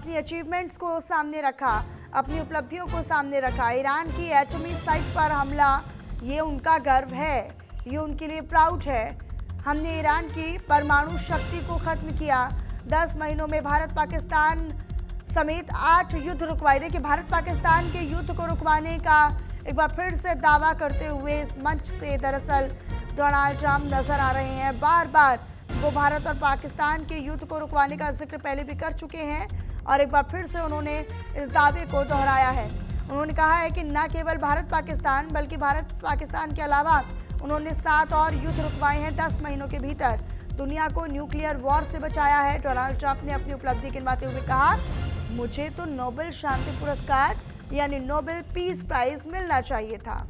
अपनी अचीवमेंट्स को सामने रखा, अपनी उपलब्धियों को सामने रखा। ईरान की एटॉमी साइट पर हमला, ये उनका गर्व है, ये उनके लिए प्राउड है। हमने ईरान की परमाणु शक्ति को खत्म किया। 10 महीनों में भारत पाकिस्तान समेत 8 युद्ध रुकवाए। देखिए, भारत पाकिस्तान के युद्ध को रुकवाने का एक बार फिर से दावा करते हुए इस मंच से दरअसल डोनाल्ड ट्रंप नजर आ रहे हैं। बार बार वो भारत और पाकिस्तान के युद्ध को रुकवाने का जिक्र पहले भी कर चुके हैं और एक बार फिर से उन्होंने इस दावे को दोहराया है। उन्होंने कहा है कि न केवल भारत पाकिस्तान बल्कि भारत पाकिस्तान के अलावा उन्होंने 7 और युद्ध रुकवाए हैं 10 महीनों के भीतर। दुनिया को न्यूक्लियर वॉर से बचाया है। डोनाल्ड ट्रंप ने अपनी उपलब्धि गिनवाते हुए कहा, मुझे तो नोबेल शांति पुरस्कार यानी नोबेल पीस प्राइज मिलना चाहिए था।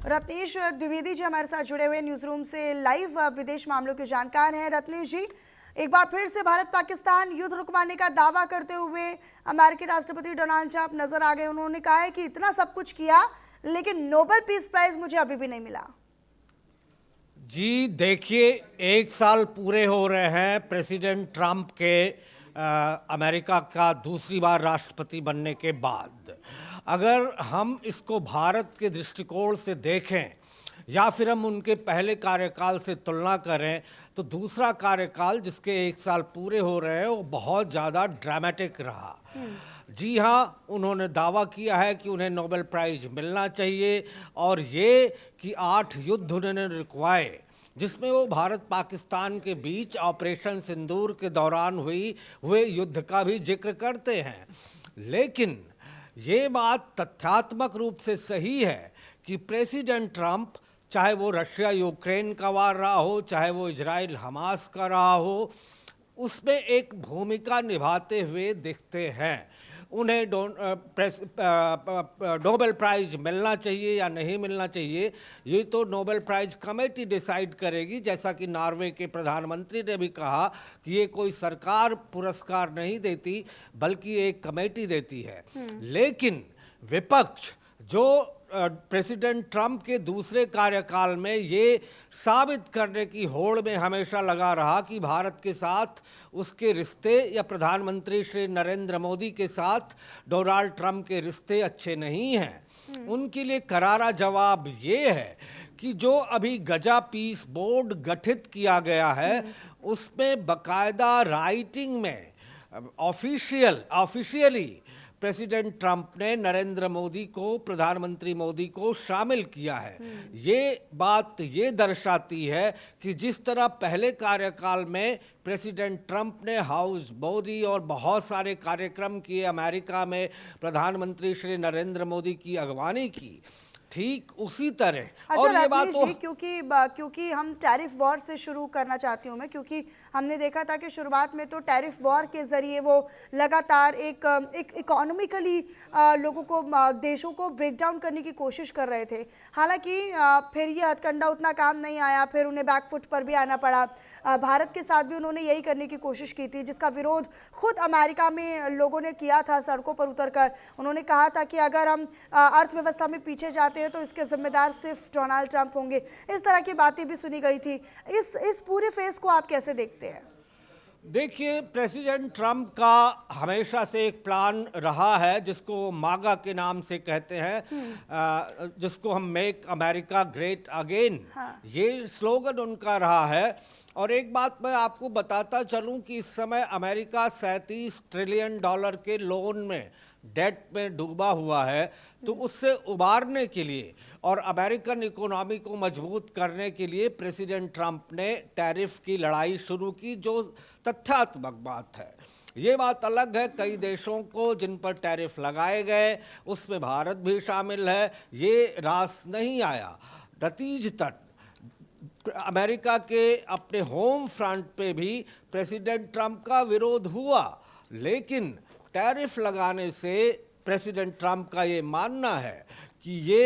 रत्नेश द्विवेदी जी हमारे साथ जुड़े हुए न्यूज रूम से लाइव विदेश मामलों के जानकार हैं। रत्नेश जी, एक बार फिर से भारत पाकिस्तान युद्ध रुकवाने का दावा करते हुए अमेरिकी राष्ट्रपति डोनाल्ड ट्रंप नजर आ गए। उन्होंने कहा है कि इतना सब कुछ किया लेकिन नोबेल पीस प्राइज मुझे अभी भी नहीं मिला। जी देखिए, 1 साल पूरे हो रहे हैं प्रेसिडेंट ट्रंप के अमेरिका का दूसरी बार राष्ट्रपति बनने के बाद। अगर हम इसको भारत के दृष्टिकोण से देखें या फिर हम उनके पहले कार्यकाल से तुलना करें तो दूसरा कार्यकाल जिसके 1 साल पूरे हो रहे हैं वो बहुत ज़्यादा ड्रामेटिक रहा। जी हाँ, उन्होंने दावा किया है कि उन्हें नोबेल प्राइज मिलना चाहिए और ये कि 8 युद्ध उन्होंने रुकवाए, जिसमें वो भारत पाकिस्तान के बीच ऑपरेशन सिंदूर के दौरान हुए युद्ध का भी जिक्र करते हैं। लेकिन ये बात तथ्यात्मक रूप से सही है कि प्रेसिडेंट ट्रंप, चाहे वो रशिया यूक्रेन का वार रहा हो, चाहे वो इजराइल हमास का रहा हो, उसमें एक भूमिका निभाते हुए दिखते हैं। उन्हें नोबेल प्राइज मिलना चाहिए या नहीं मिलना चाहिए, ये तो नोबेल प्राइज कमेटी डिसाइड करेगी। जैसा कि नॉर्वे के प्रधानमंत्री ने भी कहा कि ये कोई सरकार पुरस्कार नहीं देती बल्कि एक कमेटी देती है। लेकिन विपक्ष जो प्रेसिडेंट ट्रंप के दूसरे कार्यकाल में ये साबित करने की होड़ में हमेशा लगा रहा कि भारत के साथ उसके रिश्ते या प्रधानमंत्री श्री नरेंद्र मोदी के साथ डोनाल्ड ट्रंप के रिश्ते अच्छे नहीं हैं, उनके लिए करारा जवाब ये है कि जो अभी गजा पीस बोर्ड गठित किया गया है उसमें बकायदा राइटिंग में ऑफिशियली प्रेसिडेंट ट्रंप ने नरेंद्र मोदी को, प्रधानमंत्री मोदी को शामिल किया है। ये बात ये दर्शाती है कि जिस तरह पहले कार्यकाल में प्रेसिडेंट ट्रंप ने हाउस मोदी और बहुत सारे कार्यक्रम किए, अमेरिका में प्रधानमंत्री श्री नरेंद्र मोदी की अगवानी की, ठीक उसी तरह। अच्छा, और ये बात तो क्योंकि हम टैरिफ वॉर से शुरू करना चाहती हूँ मैं, क्योंकि हमने देखा था कि शुरुआत में तो टैरिफ वॉर के जरिए वो लगातार एक इकोनॉमिकली लोगों को, देशों को ब्रेक डाउन करने की कोशिश कर रहे थे। हालांकि फिर ये हथकंडा उतना काम नहीं आया, फिर उन्हें बैकफुट पर भी आना पड़ा। भारत के साथ भी उन्होंने यही करने की कोशिश की थी, जिसका विरोध खुद अमेरिका में लोगों ने किया था सड़कों पर उतरकर। उन्होंने कहा था कि अगर हम अर्थव्यवस्था में पीछे जाते हैं तो इसके जिम्मेदार सिर्फ डोनाल्ड ट्रंप होंगे। इस तरह की बातें भी सुनी गई थी। इस पूरे फेज को आप कैसे देखते हैं? देखिए, प्रेसिडेंट ट्रंप का हमेशा से एक प्लान रहा है जिसको मागा के नाम से कहते हैं, जिसको हम मेक अमेरिका ग्रेट अगेन, ये स्लोगन उनका रहा है। और एक बात मैं आपको बताता चलूं कि इस समय अमेरिका $37 ट्रिलियन के लोन में, डेट में डूबा हुआ है। तो उससे उबारने के लिए और अमेरिकन इकोनॉमी को मजबूत करने के लिए प्रेसिडेंट ट्रंप ने टैरिफ की लड़ाई शुरू की, जो तथ्यात्मक बात है। ये बात अलग है, कई देशों को जिन पर टैरिफ लगाए गए उसमें भारत भी शामिल है, ये रास नहीं आया। नतीजतन अमेरिका के अपने होम फ्रंट पे भी प्रेसिडेंट ट्रंप का विरोध हुआ, लेकिन टैरिफ लगाने से प्रेसिडेंट ट्रंप का ये मानना है कि ये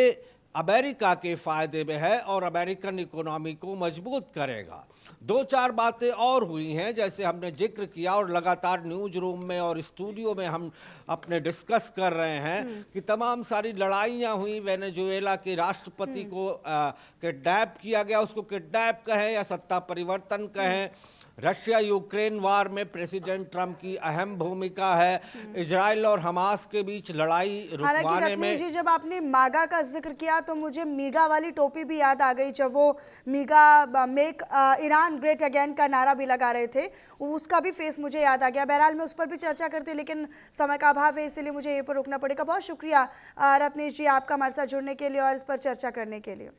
अमेरिका के फायदे में है और अमेरिकन इकोनॉमी को मजबूत करेगा। 2-4 बातें और हुई हैं, जैसे हमने जिक्र किया और लगातार न्यूज रूम में और स्टूडियो में हम अपने डिस्कस कर रहे हैं कि तमाम सारी लड़ाइयाँ हुई। वेनेजुएला के राष्ट्रपति को किडनैप किया गया, उसको किडनैप कहें या सत्ता परिवर्तन कहें, रशिया यूक्रेन वार में प्रेसिडेंट ट्रंप की अहम भूमिका है। इजराइल और हमास के बीच लड़ाई हालांकि रुकवाने रत्नेश जी, में जब आपने मागा का जिक्र किया तो मुझे मीगा वाली टोपी भी याद आ गई, जब वो मीगा मेक ईरान ग्रेट अगेन का नारा भी लगा रहे थे, उसका भी फेस मुझे याद आ गया। बहरहाल मैं उस पर भी चर्चा करती, लेकिन समय का अभाव है, इसलिए मुझे यहीं पर रुकना पड़ेगा। बहुत शुक्रिया रत्नेश जी आपका हमारे साथ जुड़ने के लिए और इस पर चर्चा करने के लिए।